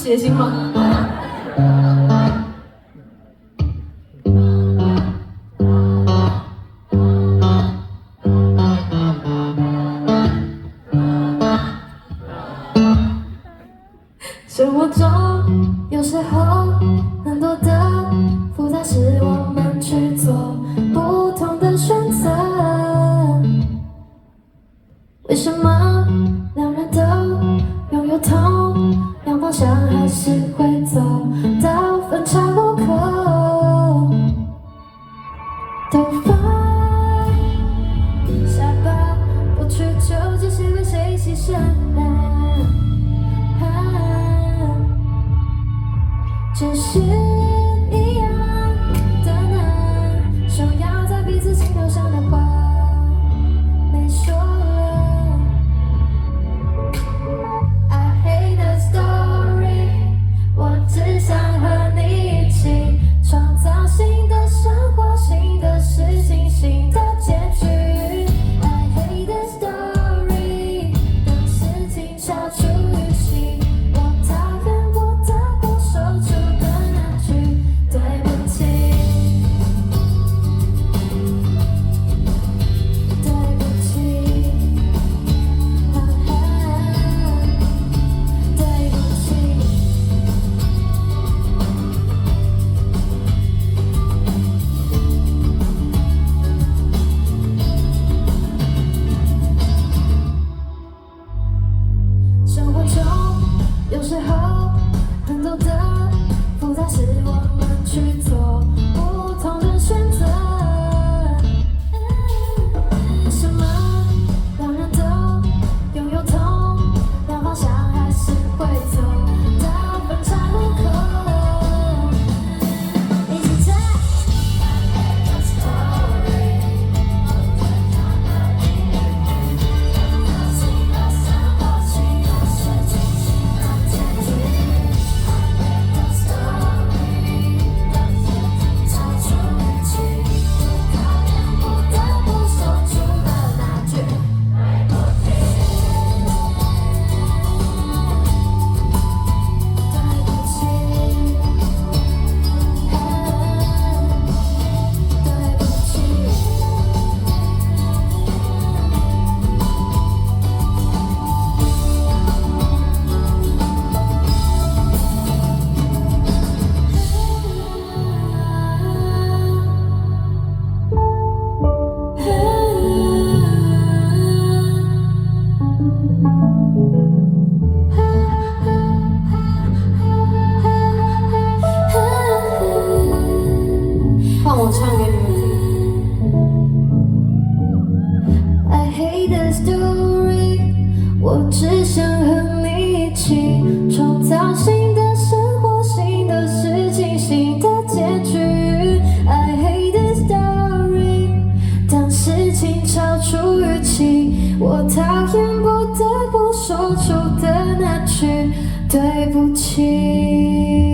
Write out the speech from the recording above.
谐星吗？生活中有时候很多的复杂是我们去做不同的选择。为什么两人都拥有同样方向，还是会走到分岔路口？都放下吧，不去纠结谁为谁牺牲。只是一样的难，说要在彼此心头上的话没说了。I hate the story， 我只想和你一起创造新的生活、新的事情、新的结局。I hate the story， 当事情超出预期，我讨厌不得不说出的那句对不起，对不起，对不起。生活中有时候很多的复杂是我们去做不同的选择。为什么两人都拥有同样方向，还是会走到分岔路口？一起在换我唱给你们听。I hate the story， 我只想和你一起创造新的生活、新的事情、新的结局。I hate the story， 当事情超出预期，我讨厌不得不说出的那句对不起。